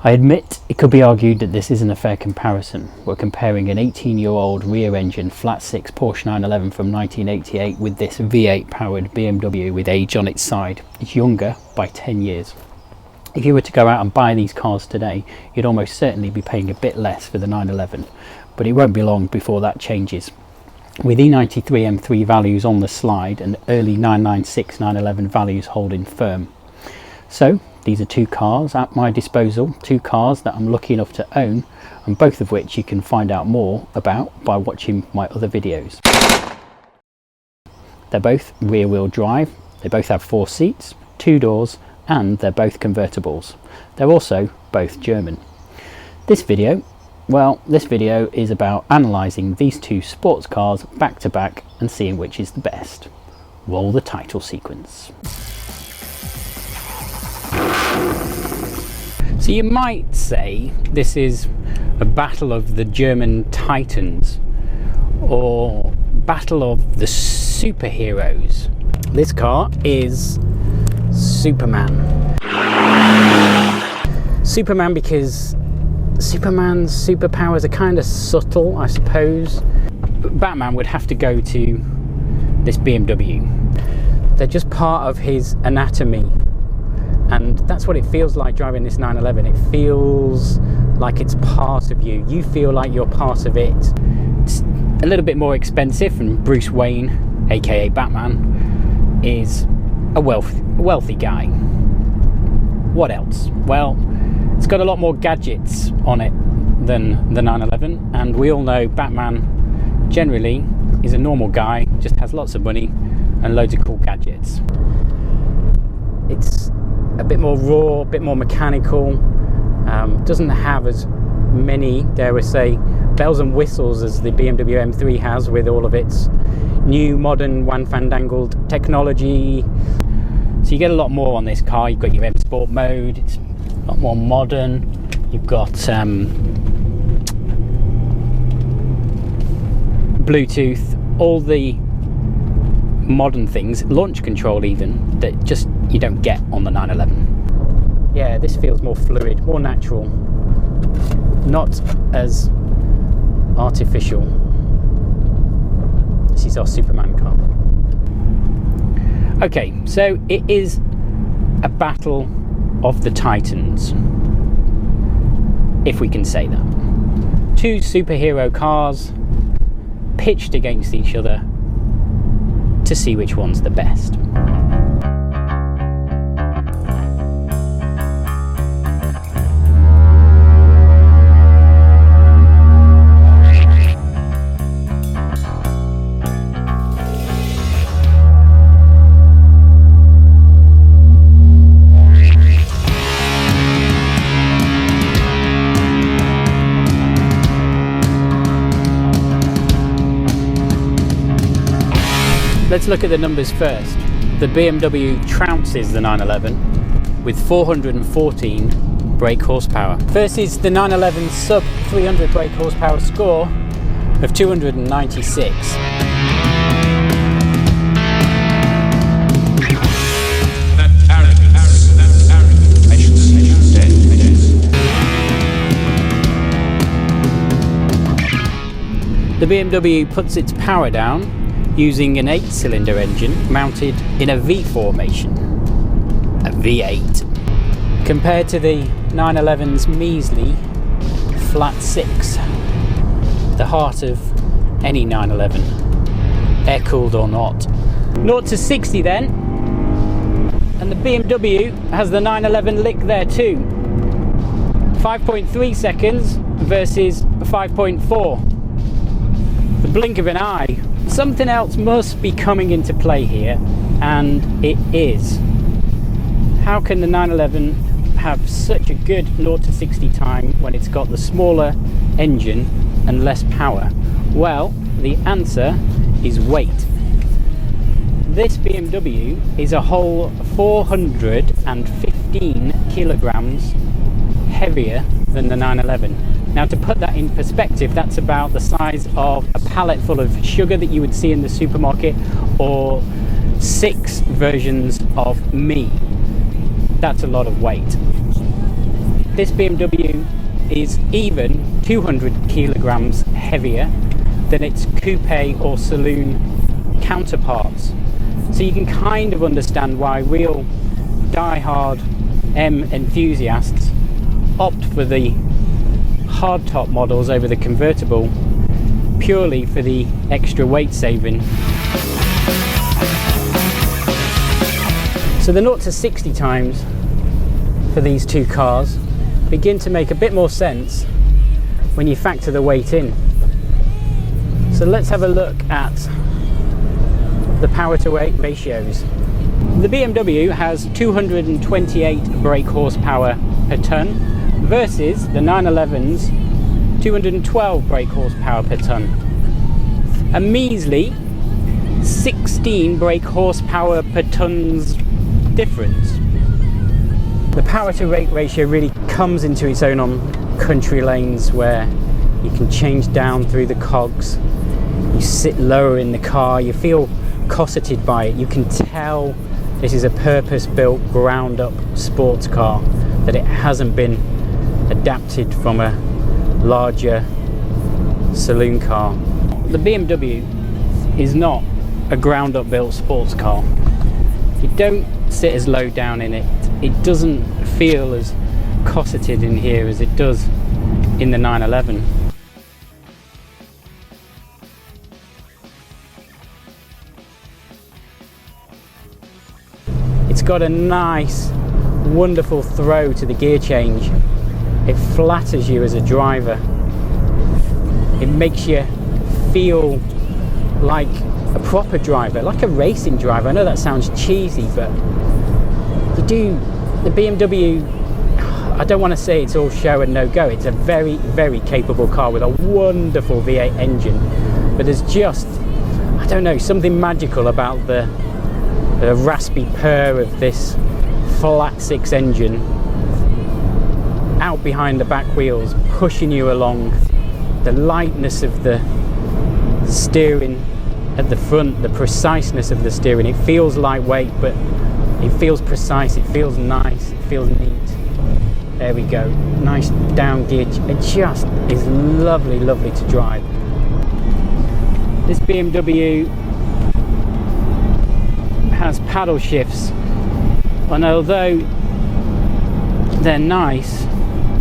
I admit it could be argued that this isn't a fair comparison. We're comparing an 18-year-old rear-engine flat-six Porsche 911 from 1988 with this V8 powered BMW with age on its side. It's younger by 10 years. If you were to go out and buy these cars today, you'd almost certainly be paying a bit less for the 911, but it won't be long before that changes. With E93 M3 values on the slide and early 996 911 values holding firm. So these are two cars at my disposal, two cars that I'm lucky enough to own, and both of which you can find out more about by watching my other videos. They're both rear wheel drive, they both have 4 seats, 2 doors, and they're both convertibles. They're also both German. This video is about analysing these two sports cars back to back and seeing which is the best. Roll the title sequence. So you might say this is a battle of the German titans, or battle of the superheroes. This car is Superman. Superman because Superman's superpowers are kind of subtle, I suppose. Batman would have to go to this BMW. They're just part of his anatomy. And that's what it feels like driving this 911. It feels like it's part of you. You feel like you're part of it. It's a little bit more expensive, and Bruce Wayne, aka Batman, is a wealthy guy. What else? Well, it's got a lot more gadgets on it than the 911, and we all know Batman generally is a normal guy, just has lots of money and loads of cool gadgets. It's a bit more raw, a bit more mechanical, doesn't have as many, dare I say, bells and whistles as the BMW M3 has, with all of its new modern one-fandangled technology. So you get a lot more on this car. You've got your M Sport mode, it's a lot more modern. You've got Bluetooth, all the modern things, launch control even, that just you don't get on the 911. Yeah, this feels more fluid, more natural, not as artificial. This is our Superman car. Okay, so it is a battle of the titans, if we can say that. Two superhero cars pitched against each other to see which one's the best. Let's look at the numbers first. The BMW trounces the 911 with 414 brake horsepower versus the 911 sub 300 brake horsepower score of 296. The BMW puts its power down using an 8-cylinder engine mounted in a V formation, a V8, compared to the 911's measly flat 6, the heart of any 911, air-cooled or not. 0 to 60 then, and the BMW has the 911 lick there too. 5.3 seconds versus 5.4. The blink of an eye. Something else must be coming into play here, and it is. How can the 911 have such a good 0 to 60 time when it's got the smaller engine and less power? Well, the answer is weight. This BMW is a whole 415 kilograms heavier than the 911. Now, to put that in perspective, that's about the size of a pallet full of sugar that you would see in the supermarket, or 6 versions of me. That's a lot of weight. this BMW is even 200 kilograms heavier than its coupe or saloon counterparts. So you can kind of understand why real die-hard M enthusiasts opt for the hardtop models over the convertible, purely for the extra weight saving. So the 0 to 60 times for these two cars begin to make a bit more sense when you factor the weight in. So let's have a look at the power to weight ratios. The BMW has 228 brake horsepower per tonne versus the 911's 212 brake horsepower per tonne. A measly 16 brake horsepower per tonne's difference. The power to weight ratio really comes into its own on country lanes where you can change down through the cogs, you sit lower in the car, you feel cosseted by it. You can tell this is a purpose-built, ground-up sports car, that it hasn't been adapted from a larger saloon car. The BMW is not a ground-up built sports car. You don't sit as low down in it. It doesn't feel as cosseted in here as it does in the 911. It's got a nice, wonderful throw to the gear change. It flatters you as a driver. It makes you feel like a proper driver, like a racing driver. I know that sounds cheesy, but the BMW, I don't want to say it's all show and no go. It's a very, very capable car with a wonderful V8 engine, but there's just, I don't know, something magical about the raspy purr of this flat six engine out behind the back wheels, pushing you along. The lightness of the steering at the front, the preciseness of the steering. It feels lightweight, but it feels precise, it feels nice, it feels neat. There we go, nice down gear. It just is lovely, lovely to drive. This BMW has paddle shifts, and although they're nice,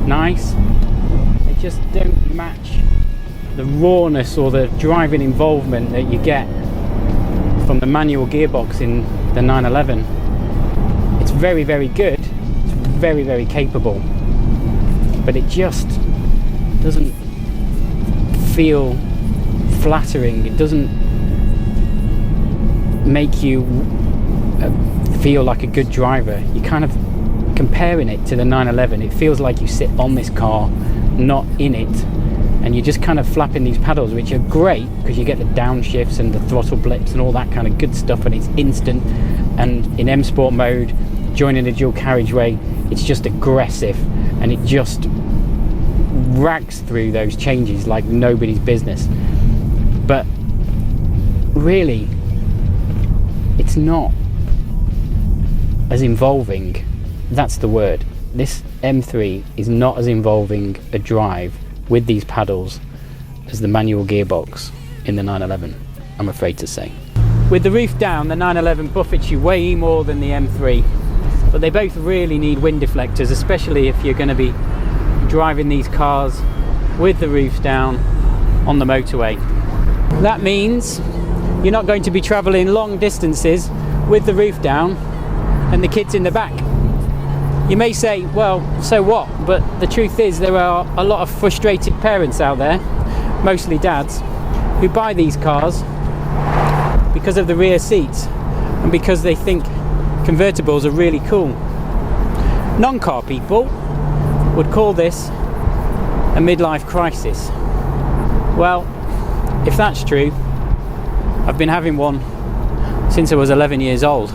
they just don't match the rawness or the driving involvement that you get from the manual gearbox in the 911. It's very, very good, it's very, very capable, but it just doesn't feel flattering. It doesn't make you feel like a good driver. You're kind of comparing it to the 911. It feels like you sit on this car, not in it, and you're just kind of flapping these paddles, which are great because you get the downshifts and the throttle blips and all that kind of good stuff, and it's instant. And in M Sport mode, joining a dual carriageway, it's just aggressive, and it just rags through those changes like nobody's business. But really, it's not as involving. That's the word. This M3 is not as involving a drive with these paddles as the manual gearbox in the 911, I'm afraid to say. With the roof down, the 911 buffets you way more than the M3, but they both really need wind deflectors, especially if you're going to be driving these cars with the roof down on the motorway. That means you're not going to be travelling long distances with the roof down and the kids in the back. You may say, well, so what? But the truth is, there are a lot of frustrated parents out there, mostly dads, who buy these cars because of the rear seats and because they think convertibles are really cool. Non-car people would call this a midlife crisis. Well, if that's true, I've been having one since I was 11 years old.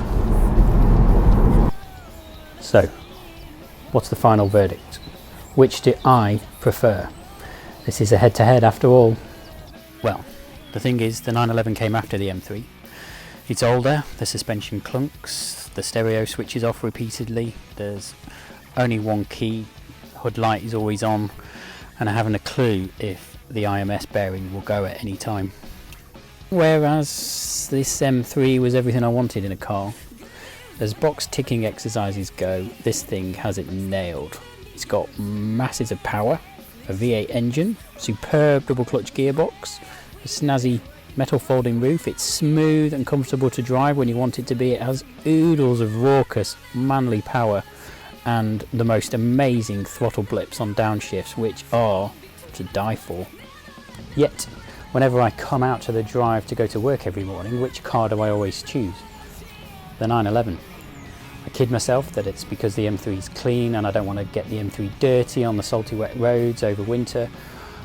So, what's the final verdict? Which do I prefer? This is a head-to-head after all. Well, the thing is, the 911 came after the M3. It's older, the suspension clunks, the stereo switches off repeatedly, there's only one key hood light is always on, and I haven't a clue if the IMS bearing will go at any time. Whereas this M3 was everything I wanted in a car. As box ticking exercises go, this thing has it nailed. It's got masses of power, a V8 engine, superb double clutch gearbox, a snazzy metal folding roof. It's smooth and comfortable to drive when you want it to be. It has oodles of raucous, manly power and the most amazing throttle blips on downshifts, which are to die for. Yet, whenever I come out to the drive to go to work every morning, which car do I always choose? The 911. I kid myself that it's because the M3 is clean and I don't want to get the M3 dirty on the salty wet roads over winter,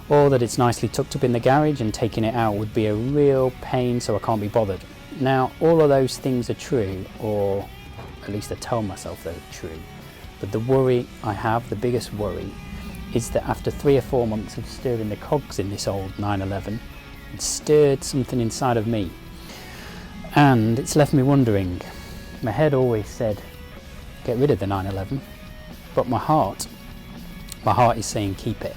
or that it's nicely tucked up in the garage and taking it out would be a real pain, so I can't be bothered. Now, all of those things are true, or at least I tell myself they're true, but the worry I have, the biggest worry, is that after 3 or 4 months of stirring the cogs in this old 911, it's stirred something inside of me, and it's left me wondering. My head always said, get rid of the 911, but my heart is saying keep it.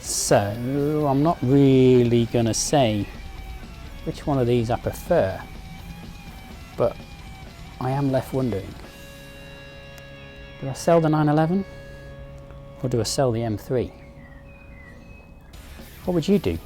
So I'm not really going to say which one of these I prefer, but I am left wondering, do I sell the 911 or do I sell the M3? What would you do?